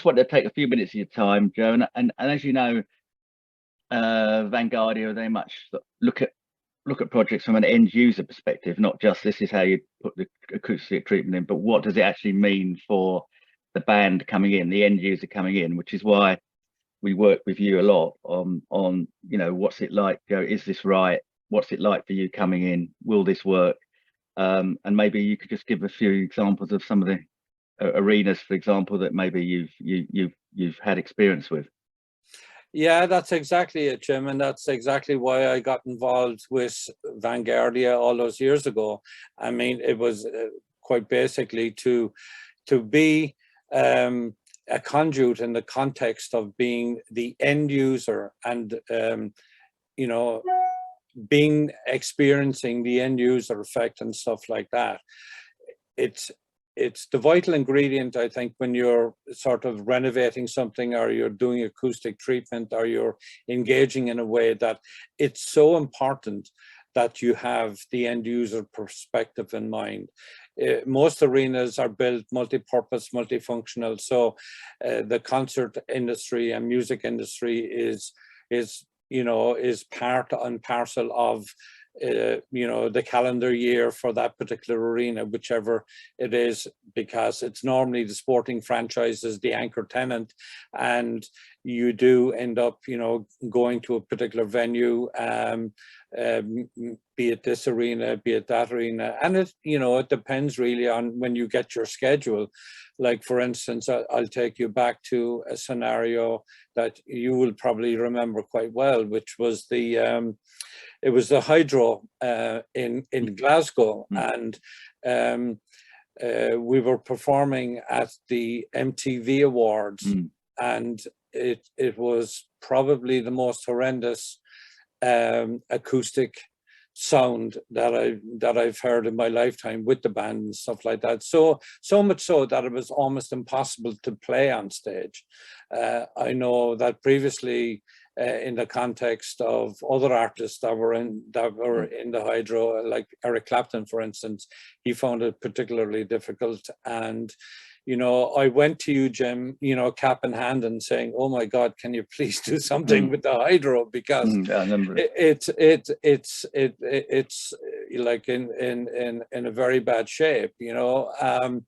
just wanted to take a few minutes of your time, Joe, and as you know, Vanguardia, they much look at projects from an end user perspective, not just this is how you put the acoustic treatment in, but what does it actually mean for the band coming in, the end user coming in, which is why we work with you a lot on you know, what's it like, Joe, is this right? What's it like for you coming in? Will this work? And maybe you could just give a few examples of some of the arenas, for example, that maybe you've had experience with. Yeah, that's exactly it, Jim, and that's exactly why I got involved with Vanguardia all those years ago. I mean, it was quite basically to be a conduit in the context of being the end user and you know, experiencing the end user effect and stuff like that. It's the vital ingredient, I think, when you're sort of renovating something or you're doing acoustic treatment or you're engaging in a way that it's so important that you have the end user perspective in mind. Most arenas are built multi-purpose, multifunctional. So the concert industry and music industry is you know, is part and parcel of you know, the calendar year for that particular arena, whichever it is, because it's normally the sporting franchises, the anchor tenant, and you do end up, you know, going to a particular venue, be it this arena, be it that arena, and it, you know, it depends really on when you get your schedule. Like, for instance, I'll take you back to a scenario that you will probably remember quite well, which was the it was the Hydro in Glasgow, and we were performing at the MTV Awards, and it was probably the most horrendous acoustic sound that I've heard in my lifetime with the band and stuff like that. So much so that it was almost impossible to play on stage. I know that previously, in the context of other artists that were in the Hydro, like Eric Clapton, for instance, he found it particularly difficult. And you know, I went to you, Jim, you know, cap in hand, and saying, "Oh my God, can you please do something with the Hydro?" Because it's like in a very bad shape, you know. And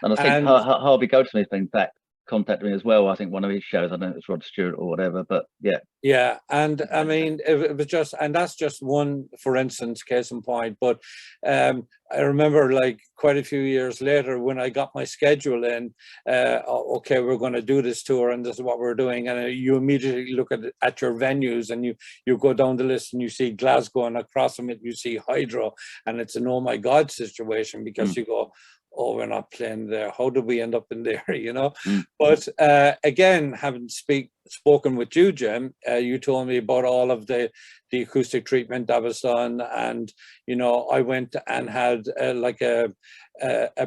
I think Harvey Goldsmith's been back contacted me as well. I think one of his shows, I don't know if it's Rod Stewart or whatever, but yeah, and I mean, it was just, and that's just one, for instance, case in point. But I remember, like, quite a few years later when I got my schedule in, okay, we're going to do this tour and this is what we're doing, and you immediately look at your venues and you go down the list and you see Glasgow, and across from it you see Hydro, and it's an oh my God situation, because you go, oh, we're not playing there. How did we end up in there, you know? But again, having spoken with you, Jim, you told me about all of the acoustic treatment that was done. And, you know, I went and had like a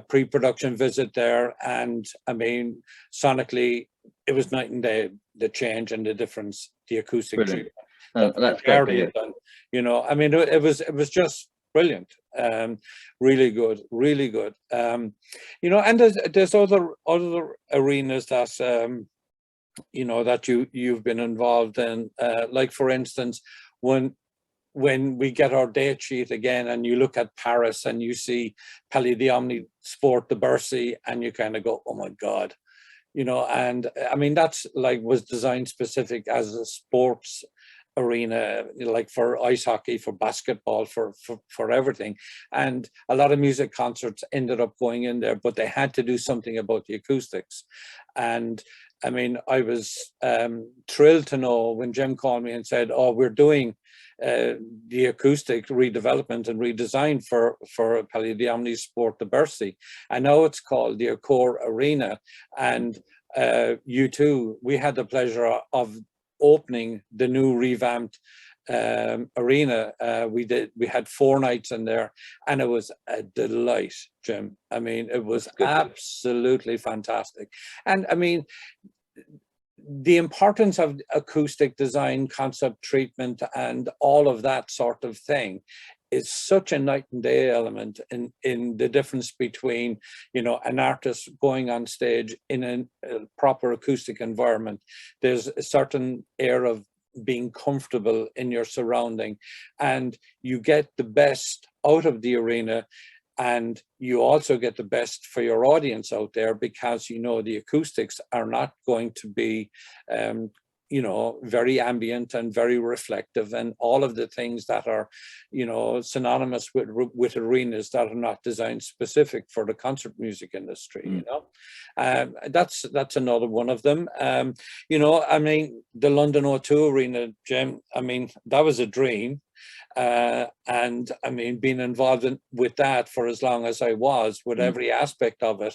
pre-production visit there. And I mean, sonically, it was night and day, the change and the difference, the acoustic treatment. That's great. You know, I mean, it was just brilliant. Really good, really good. You know, and there's other arenas that you know, that you've been involved in, like, for instance, when we get our date sheet again and you look at Paris and you see Palais d'Omni Sport de Bercy, and you kind of go, oh my God, you know. And I mean, that's like, was designed specific as a sports arena, like for ice hockey, for basketball, for everything. And a lot of music concerts ended up going in there, but they had to do something about the acoustics. And I mean, I was thrilled to know when Jim called me and said, oh, we're doing the acoustic redevelopment and redesign for Palais d'Omni Sport de Bercy. I know it's called the Accor Arena, and U22, we had the pleasure of opening the new revamped arena. We had 4 nights in there, and it was a delight, Jim. I mean, it was absolutely fantastic. And I mean, the importance of acoustic design, concept treatment, and all of that sort of thing is such a night and day element in the difference between, you know, an artist going on stage in a proper acoustic environment. There's a certain air of being comfortable in your surrounding, and you get the best out of the arena, and you also get the best for your audience out there, because you know the acoustics are not going to be you know, very ambient and very reflective, and all of the things that are, you know, synonymous with arenas that are not designed specific for the concert music industry. You know, that's another one of them. You know, I mean, the London O2 Arena, Jim, I mean, that was a dream. And I mean, being involved with that for as long as I was, with every aspect of it,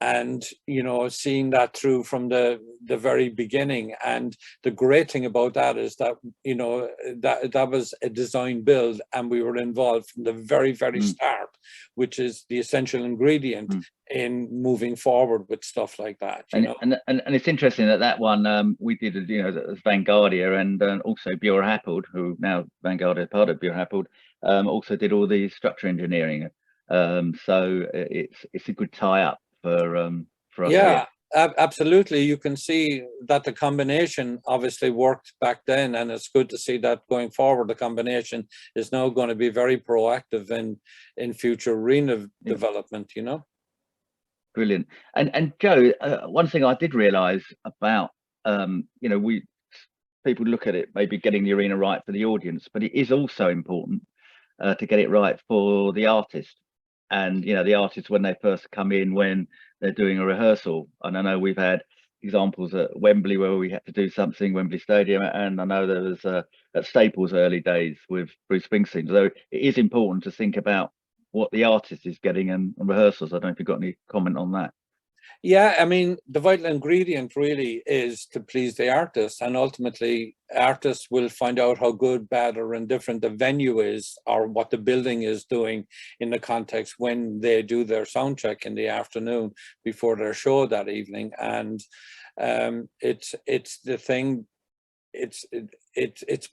and you know, seeing that through from the very beginning. And the great thing about that is that, you know, that was a design build, and we were involved from the very start, which is the essential ingredient in moving forward with stuff like that. You know, and it's interesting that one we did, you know, as Vanguardia, and also Bure Happold, who now Vanguardia part of Bure Happold, also did all the structure engineering. So it's a good tie up for us. Yeah, absolutely. You can see that the combination obviously worked back then, and it's good to see that going forward the combination is now going to be very proactive in future arena development, you know. Brilliant. And Joe, one thing I did realize about you know, people look at it maybe getting the arena right for the audience, but it is also important to get it right for the artist. And you know, the artists, when they first come in, when they're doing a rehearsal. And I know we've had examples at Wembley where we had to do something, Wembley Stadium, and I know there was at Staples early days with Bruce Springsteen. So it is important to think about what the artist is getting in rehearsals. I don't know if you've got any comment on that. Yeah, I mean, the vital ingredient really is to please the artist, and ultimately artists will find out how good, bad, or indifferent the venue is, or what the building is doing in the context when they do their sound check in the afternoon before their show that evening. And it's the thing. It's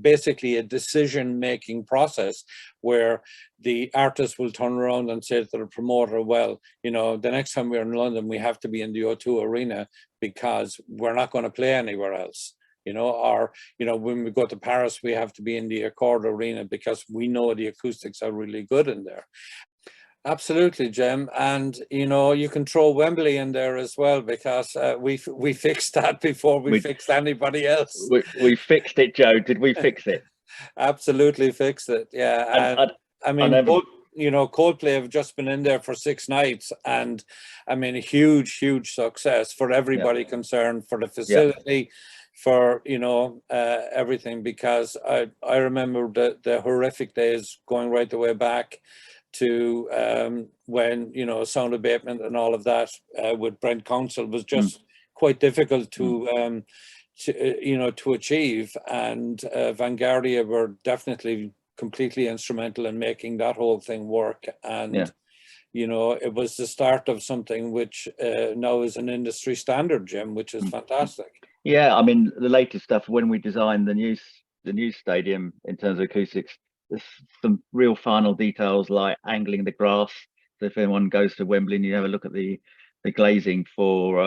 basically a decision-making process where the artist will turn around and say to the promoter, well, you know, the next time we're in London, we have to be in the O2 Arena because we're not going to play anywhere else. You know, or, you know, when we go to Paris, we have to be in the Accord Arena because we know the acoustics are really good in there. Absolutely, Jim. And, you know, you can throw Wembley in there as well, because we fixed that before we fixed anybody else. We fixed it, Joe. Did we fix it? Absolutely fixed it. Yeah. And I mean, you know, Coldplay have just been in there for 6 nights, and I mean, a huge success for everybody concerned, for the facility, for, you know, everything, because I remember the horrific days going right the way back to when, you know, sound abatement and all of that with Brent Council was just quite difficult to you know, to achieve. And Vanguardia were definitely completely instrumental in making that whole thing work. And you know, it was the start of something which now is an industry standard, Jim, which is fantastic. Yeah, I mean, the latest stuff, when we designed the new stadium in terms of acoustics, there's some real final details like angling the grass. So if anyone goes to Wembley and you have a look at the glazing for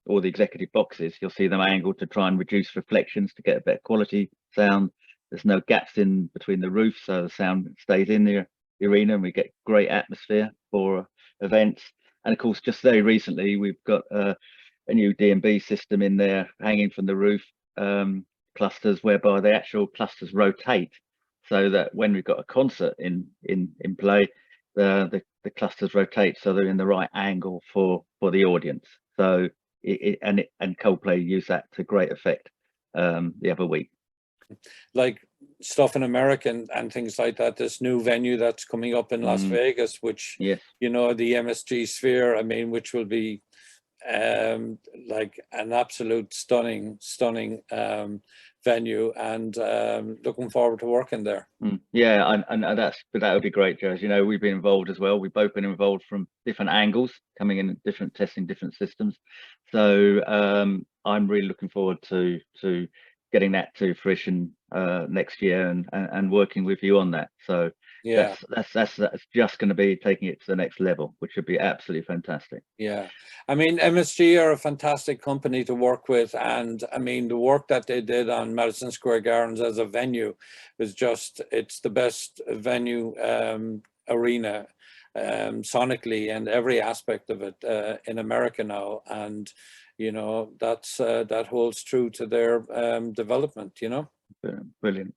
all the executive boxes, you'll see them angled to try and reduce reflections to get a better quality sound. There's no gaps in between the roof, so the sound stays in the arena, and we get great atmosphere for events. And of course, just very recently, we've got a new D&B system in there hanging from the roof, clusters, whereby the actual clusters rotate, so that when we've got a concert in play, the clusters rotate so they're in the right angle for the audience. So and Coldplay use that to great effect the other week. Like stuff in America and things like that, this new venue that's coming up in Las Vegas, which, you know, the MSG Sphere, I mean, which will be like an absolute stunning venue, and looking forward to working there. Yeah, and that would be great, Joe. As you know, we've been involved as well. We've both been involved from different angles, coming in testing different systems. So I'm really looking forward to getting that to fruition next year and working with you on that. So yeah, that's just going to be taking it to the next level, which would be absolutely fantastic. Yeah, I mean, MSG are a fantastic company to work with, and I mean, the work that they did on Madison Square Gardens as a venue is it's the best venue arena sonically and every aspect of it in America now, and you know, that holds true to their development, you know. Brilliant.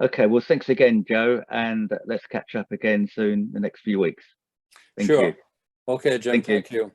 Okay, well, thanks again, Joe, and let's catch up again soon the next few weeks. Thank you. Okay, Jim, thank you.